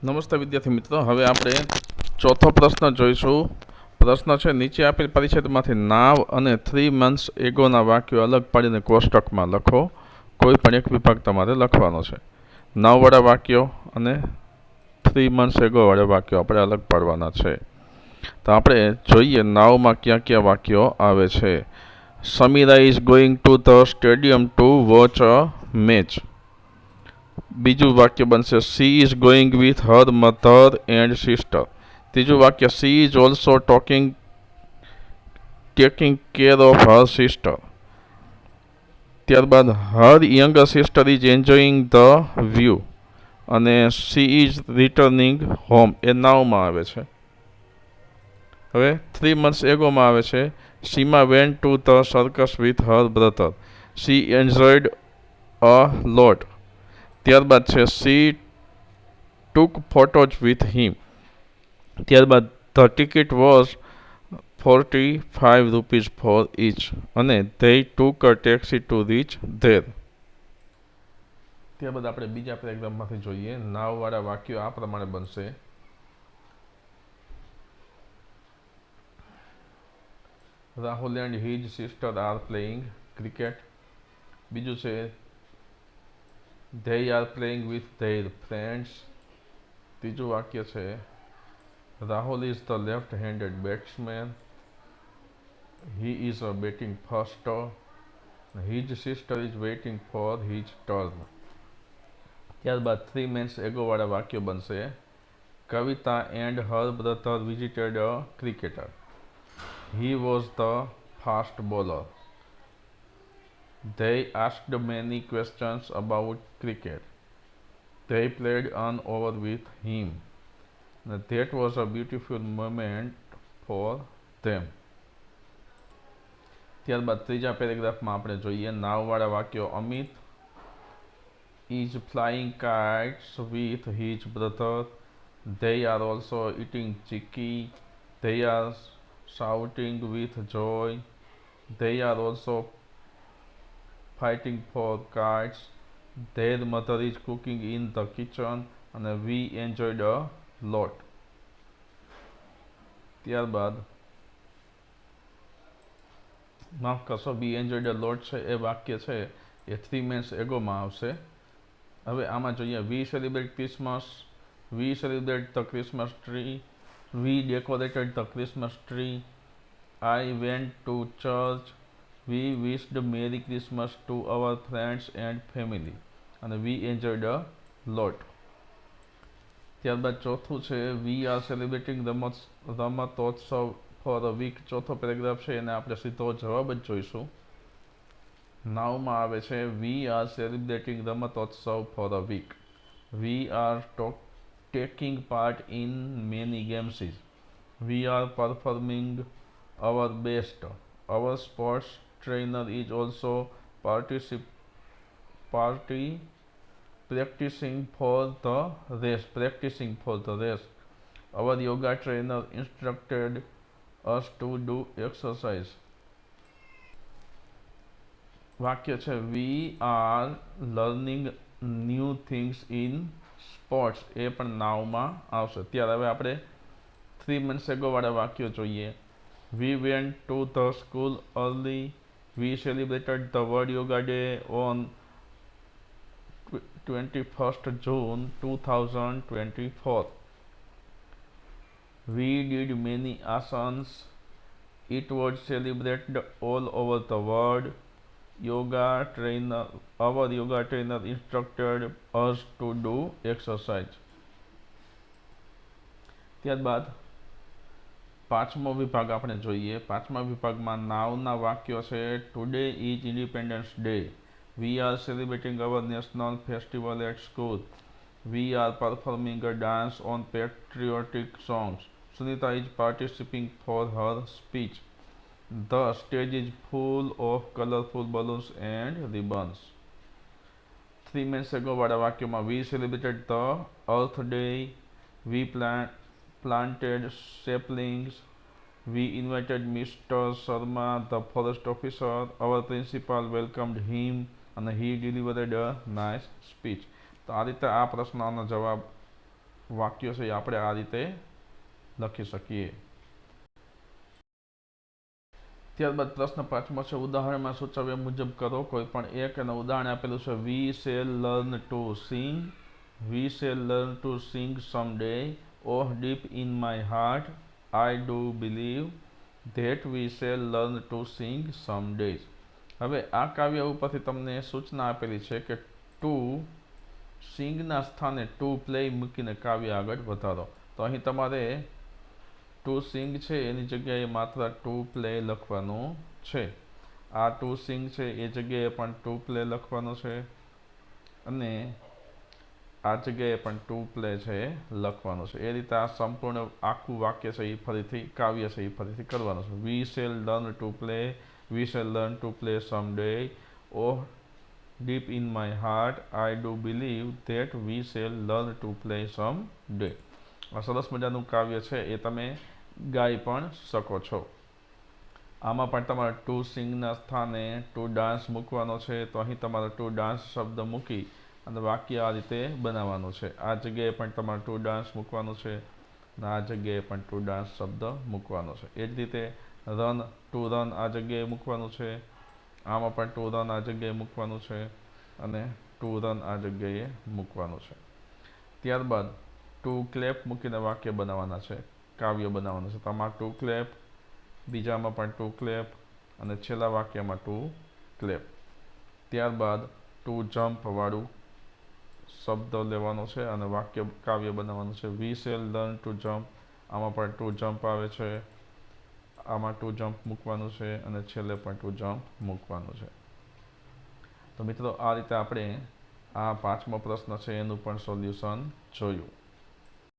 નમસ્તે વિદ્યાર્થી મિત્રો, હવે આપણે ચોથો પ્રશ્ન જોઈશું. પ્રશ્ન છે, નીચે આપેલ પરિચ્છેદમાંથી નાવ અને 3 months એગોના વાક્યો અલગ પાડીને કોષ્ટકમાં લખો. કોઈ પણ એક વિભાગ તમારે લખવાનો છે. નાવવાળા વાક્યો અને 3 months એગોવાળા વાક્યો આપણે અલગ પાડવાના છે. તો આપણે જોઈએ નાવમાં ક્યાં ક્યાં વાક્યો આવે છે. Samira is going to the stadium to watch a match. બીજું વાક્ય બનશે, she is going with her mother and sister. ત્રીજું વાક્ય, she is also taking care of her sister. ત્યારબાદ her younger sister is enjoying the view. અને she is returning home એ નાવમાં આવે છે. હવે 3 months એગોમાં આવે છે, Seema went to the circus with her brother. She enjoyed a લોટ. ત્યારબાદ છે, she took photos with him. ત્યારબાદ the ticket was 45 rupees for each. અને they took a taxi to reach there. ત્યારબાદ આપણે બીજા પેરેગ્રાફમાંથી જોઈએ. નાવવાળા વાક્યો આ પ્રમાણે બનશે. Rahul and his sister are playing cricket. બીજું છે, they are playing with their friends. ત્રીજું વાક્ય છે, Rahul is the left-handed batsman. He is a batting first. His sister is waiting for his turn. ત્યારબાદ 3 months ago વાળા વાક્યો બનશે. Kavita and her brother visited a cricketer. He was the fast bowler. They asked many questions about cricket. They played an over with him. That was a beautiful moment for them. ત્યારબાદ ત્રીજા પેરેગ્રાફમાં આપણે જોઈએ નાવવાળા વાક્યો. Amit is flying kites with his brother. They are also eating chicky. They are shouting with joy. They are also fighting for kites. Their mother is cooking in the kitchen and we enjoyed a lot. ત્યારબાદ માફ કરશો, we enjoyed a lot છે એ વાક્ય છે એ 3 months agoમાં આવશે. હવે આમાં જોઈએ, we celebrate Christmas. We celebrate the Christmas tree. We decorated the Christmas tree. I went to church. We wished Merry Christmas to our friends and family. And we enjoyed a lot. ત્યારબાદ ચોથું છે, we are celebrating રમતોત્સવ for a week. ચોથો paragraph છે એને આપણે સીધો જવાબ જ જોઈશું. નાવમાં આવે છે, we are celebrating રમતોત્સવ for a week. We are taking part in many games. We are performing our best. Our sports trainer is also practicing for the race. Our yoga trainer instructed us to do exercise. વાક્ય છે, we are learning new things in sports. એ પણ નાવમાં આવશે. ત્યારે હવે આપણે 3 months ago વાળા વાક્યો જોઈએ. We went to the school early. We celebrated the World Yoga Day on 21st June 2024. We did many asanas. It was celebrated all over the world. Our yoga trainer instructed us to do exercise. ત્યારબાદ પાંચમો વિભાગ આપણે જોઈએ. પાંચમા વિભાગમાં નાવના વાક્યો છે, today is independence day. We are celebrating our national festival at school. We are performing a dance on patriotic songs. Sunita is participating for her speech. The stage is full of colorful balloons and ribbons. 3 months ago વાળા વાક્યોમાં, we celebrated the Earth Day. We planted saplings. We invited Mr. Sharma, the forest officer. Our principal welcomed him and he delivered a nice speech. તો આ રીતે આ પ્રશ્નનો જવાબ વાક્યો છે એ આપણે આ રીતે લખી શકીએ. ત્યારબાદ પ્રશ્ન 5મો છે, ઉદાહરણમાં સૂચવ્યા મુજબ કરો. કોઈ પણ એક અને ઉદાહરણ આપેલું છે, we shall learn to sing. We shall learn to sing some day. Oh deep in my heart I do believe that we shall learn to sing some days. હવે આ કાવ્ય ઉપરથી તમને સૂચના આપેલી છે કે ટુ સિંગના સ્થાને ટુ પ્લે મૂકીને કાવ્ય આગળ વધારો. તો અહીં તમારે ટુ સિંગ છે એની જગ્યાએ માત્ર ટુ પ્લે લખવાનું છે. આ ટુ સિંગ છે એ જગ્યાએ પણ ટુ પ્લે લખવાનું છે અને આ જગ્યાએ પણ ટુ પ્લે છે લખવાનું છે. એ રીતે આ સંપૂર્ણ આખું વાક્ય છે એ ફરીથી કાવ્ય છે એ ફરીથી કરવાનું છે. We shall learn to play. V shall learn to play sum day. Oh deep in my heart I do believe that we shall learn to play some day. આ સરસ મજાનું કાવ્ય છે, એ તમે ગાઈ પણ શકો છો. આમાં પણ તમારે ટુ સિંગના સ્થાને ટુ ડાન્સ મૂકવાનો છે. તો અહીં તમારે ટુ ડાન્સ શબ્દ મૂકી અને વાક્ય આ રીતે બનાવવાનું છે. આ જગ્યાએ પણ તમારે ટુ ડાન્સ મૂકવાનું છે અને આ જગ્યાએ પણ ટુ ડાન્સ શબ્દ મૂકવાનો છે. એ જ રીતે રન ટુ રન આ જગ્યાએ મૂકવાનું છે. આમાં પણ ટુ રન આ જગ્યાએ મૂકવાનું છે અને ટુ રન આ જગ્યાએ મૂકવાનું છે. ત્યારબાદ ટુ ક્લેપ મૂકીને વાક્ય બનાવવાના છે, કાવ્ય બનાવવાનું છે. તો આમાં ટુ ક્લેપ, બીજામાં પણ ટુ ક્લેપ અને છેલ્લા વાક્યમાં ટુ ક્લેપ. ત્યારબાદ ટુ જમ્પ વાળું શબ્દ લેવાનો છે અને વાક્ય કાવ્ય બનાવવાનું છે. We shall learn two jump. આમાં પણ ટુ જમ્પ આવે છે, આમાં ટુ જમ્પ મૂકવાનું છે અને છેલ્લે પણ ટુ જમ્પ મૂકવાનું છે. તો મિત્રો આ રીતે આપણે આ 5મો પ્રશ્ન છે એનું પણ સોલ્યુશન જોયું.